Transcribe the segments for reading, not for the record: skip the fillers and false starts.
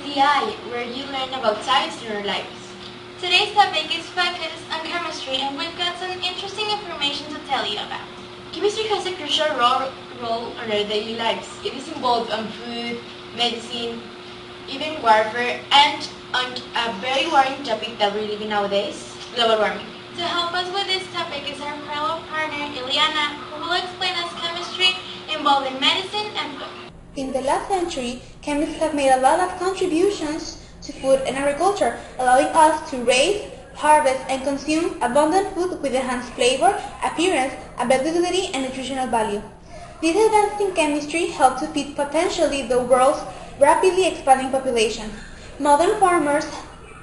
CIDEB, where you learn about science in your lives. Today's topic is focused on chemistry, and we've got some interesting information to tell you about. Chemistry has a crucial role in our daily lives. It is involved in food, medicine, even warfare, and on a very worrying topic that we're living nowadays, global warming. To help us with this topic is our fellow partner, Ileana, who will explain us chemistry involved in medicine and food. In the last century, chemists have made a lot of contributions to food and agriculture, allowing us to raise, harvest, and consume abundant food with enhanced flavor, appearance, availability, and nutritional value. These advances in chemistry help to feed potentially the world's rapidly expanding population. Modern farmers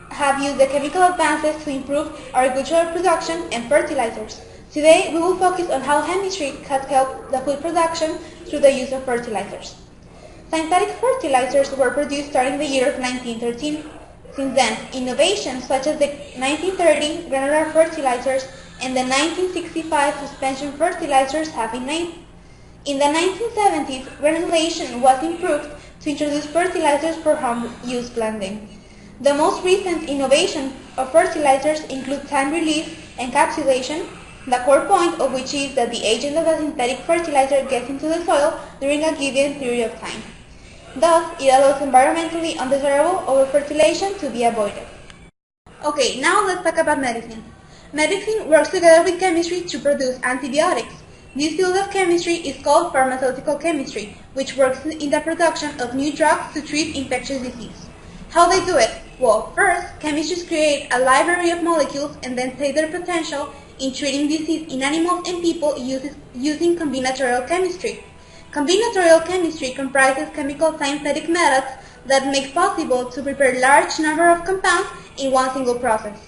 have used the chemical advances to improve agricultural production and fertilizers. Today, we will focus on how chemistry has helped the food production through the use of fertilizers. Synthetic fertilizers were produced starting the year of 1913. Since then, innovations such as the 1930 granular fertilizers and the 1965 suspension fertilizers have been made. In the 1970s, granulation was improved to introduce fertilizers for home use blending. The most recent innovation of fertilizers include time release encapsulation, the core point of which is that the agent of the synthetic fertilizer gets into the soil during a given period of time. Thus, it allows environmentally undesirable overfertilization to be avoided. Okay, now let's talk about medicine. Medicine works together with chemistry to produce antibiotics. This field of chemistry is called pharmaceutical chemistry, which works in the production of new drugs to treat infectious disease. How they do it? Well, first, chemists create a library of molecules and then test their potential in treating disease in animals and people using combinatorial chemistry. Combinatorial chemistry comprises chemical synthetic methods that make possible to prepare large number of compounds in one single process.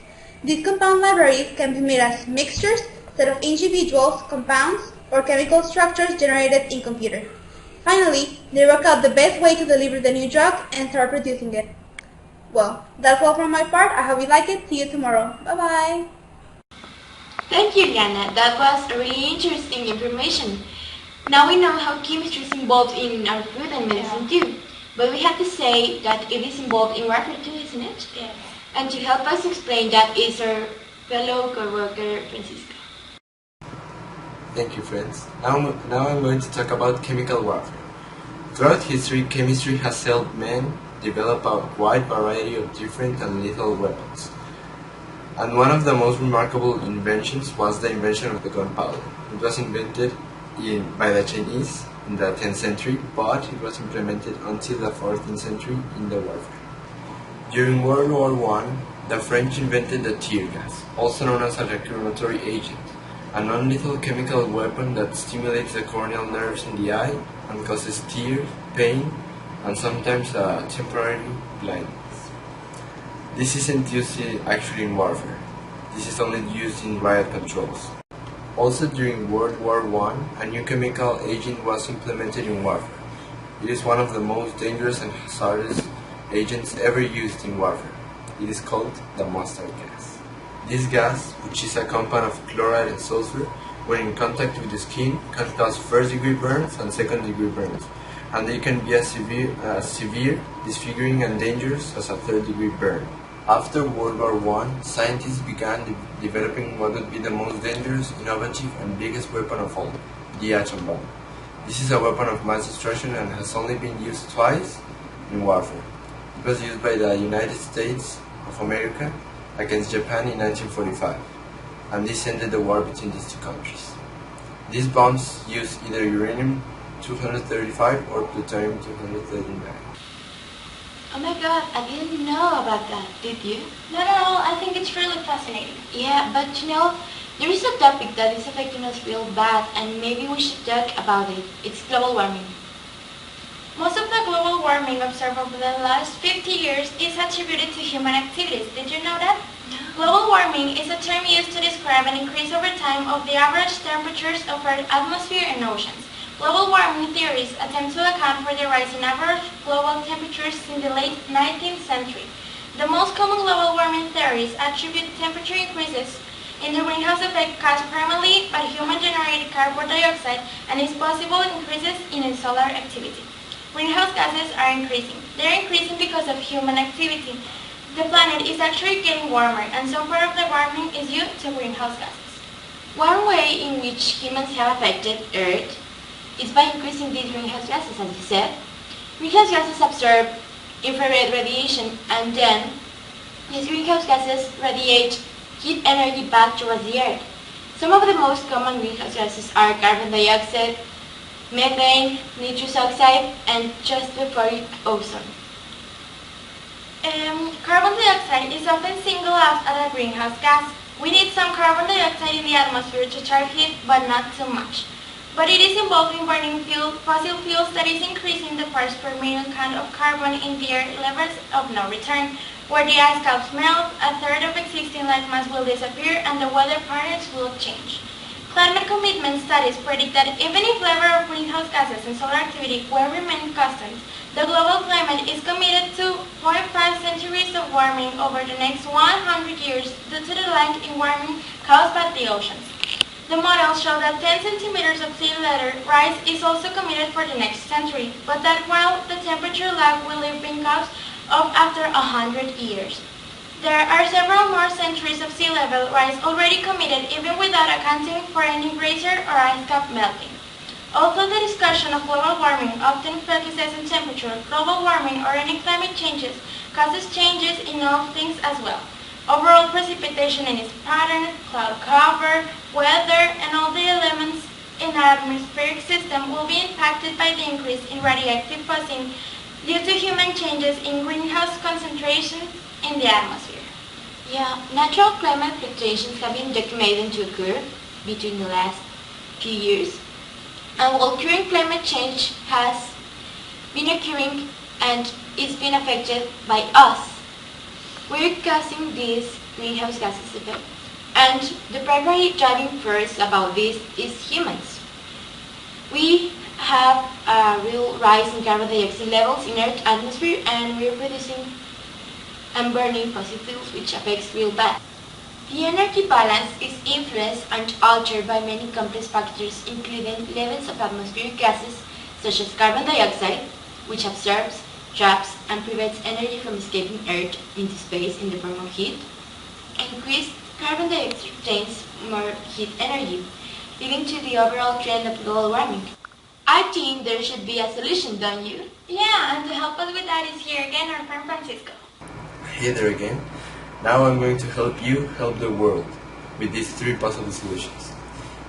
These compound libraries can be made as mixtures, set of individuals, compounds, or chemical structures generated in computer. Finally, they work out the best way to deliver the new drug and start producing it. Well, that's all from my part. I hope you like it. See you tomorrow. Bye-bye. Thank you, Liana. That was really interesting information. Now we know how chemistry is involved in our food and medicine too. But we have to say that it is involved in warfare too, isn't it? Yes. And to help us explain that is our fellow co-worker, Francisco. Thank you, friends. Now I'm going to talk about chemical warfare. Throughout history, chemistry has helped men develop a wide variety of different and lethal weapons. And one of the most remarkable inventions was the invention of the gunpowder. It was invented by the Chinese in the 10th century, but it was implemented until the 14th century in the warfare. During World War I, the French invented the tear gas, also known as a reclamatory agent, a non-lethal chemical weapon that stimulates the corneal nerves in the eye and causes tears, pain, and sometimes temporary blindness. This isn't used actually in warfare. This is only used in riot controls. Also during World War I, a new chemical agent was implemented in warfare. It is one of the most dangerous and hazardous agents ever used in warfare. It is called the mustard gas. This gas, which is a compound of chloride and sulfur, when in contact with the skin, can cause first-degree burns and second-degree burns, and they can be as severe, disfiguring, and dangerous as a third-degree burn. After World War I, scientists began developing what would be the most dangerous, innovative, and biggest weapon of all, the atom bomb. This is a weapon of mass destruction and has only been used twice in warfare. It was used by the United States of America against Japan in 1945, and this ended the war between these two countries. These bombs use either uranium-235 or plutonium-239. Oh my god, I didn't know about that, did you? Not at all. I think it's really fascinating. Yeah, but there is a topic that is affecting us real bad, and maybe we should talk about it. It's global warming. Most of the global warming observed over the last 50 years is attributed to human activities. Did you know that? No. Global warming is a term used to describe an increase over time of the average temperatures of our atmosphere and oceans. Global warming theories attempt to account for the rise in average global temperatures since the late 19th century. The most common global warming theories attribute temperature increases in the greenhouse effect caused primarily by human-generated carbon dioxide and its possible increases in solar activity. Greenhouse gases are increasing. They're increasing because of human activity. The planet is actually getting warmer, and some part of the warming is due to greenhouse gases. One way in which humans have affected Earth is by increasing these greenhouse gases, as you said. Greenhouse gases absorb infrared radiation, and then these greenhouse gases radiate heat energy back towards the Earth. Some of the most common greenhouse gases are carbon dioxide, methane, nitrous oxide, and just before it, ozone. Carbon dioxide is often singled out as a greenhouse gas. We need some carbon dioxide in the atmosphere to trap heat, but not too much. But it is involved in burning fossil fuels that is increasing the parts per million count of carbon in the air levels of no return. Where the ice caps melt, a third of existing land mass will disappear and the weather patterns will change. Climate commitment studies predict that even if level of greenhouse gases and solar activity will remain constant, the global climate is committed to 0.5 centuries of warming over the next 100 years due to the lag in warming caused by the oceans. The models show that 10 centimeters of sea level rise is also committed for the next century, but that while the temperature lag will have been caused of after 100 years. There are several more centuries of sea level rise already committed even without accounting for any glacier or ice cap melting. Although the discussion of global warming often focuses on temperature, global warming or any climate changes causes changes in all things as well. Overall precipitation and its pattern, cloud cover, weather, and all the elements in our atmospheric system will be impacted by the increase in radioactive fuzing due to human changes in greenhouse concentrations in the atmosphere. Yeah, natural climate fluctuations have been documented to occur between the last few years. And while current climate change has been occurring and is being affected by us, we're causing this greenhouse gases effect. And the primary driving force about this is humans. We have a real rise in carbon dioxide levels in Earth's atmosphere, and we're producing and burning fossil fuels, which affects real bad. The energy balance is influenced and altered by many complex factors, including levels of atmospheric gases such as carbon dioxide, which absorbs, traps, and prevents energy from escaping Earth into space in the form of heat. Increased carbon dioxide retains more heat energy, leading to the overall trend of global warming. I think there should be a solution, don't you? Yeah, and to help us with that is here again our friend Francisco. Hey there again. Now I'm going to help you help the world with these 3 possible solutions.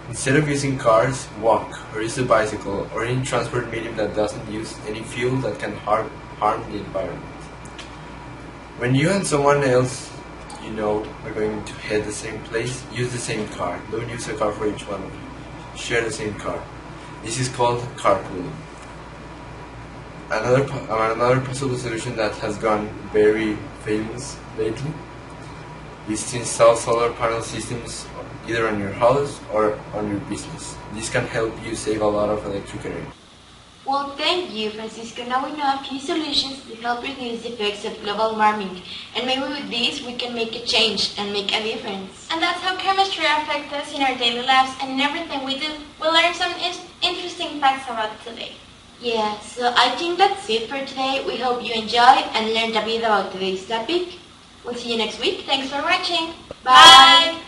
Instead of using cars, walk or use a bicycle or any transport medium that doesn't use any fuel that can harm the environment. When you and someone else you know are going to head the same place, use the same car. Don't use a car for each one of you. Share the same car. This is called carpooling. Another possible solution that has gone very famous lately is to install solar panel systems either on your house or on your business. This can help you save a lot of electric energy. Well, thank you, Francisco. Now we know a few solutions to help reduce the effects of global warming. And maybe with this we can make a change and make a difference. And that's how chemistry affects us in our daily lives and in everything we do. We learned some interesting facts about it today. Yeah, so I think that's it for today. We hope you enjoyed and learned a bit about today's topic. We'll see you next week. Thanks for watching. Bye.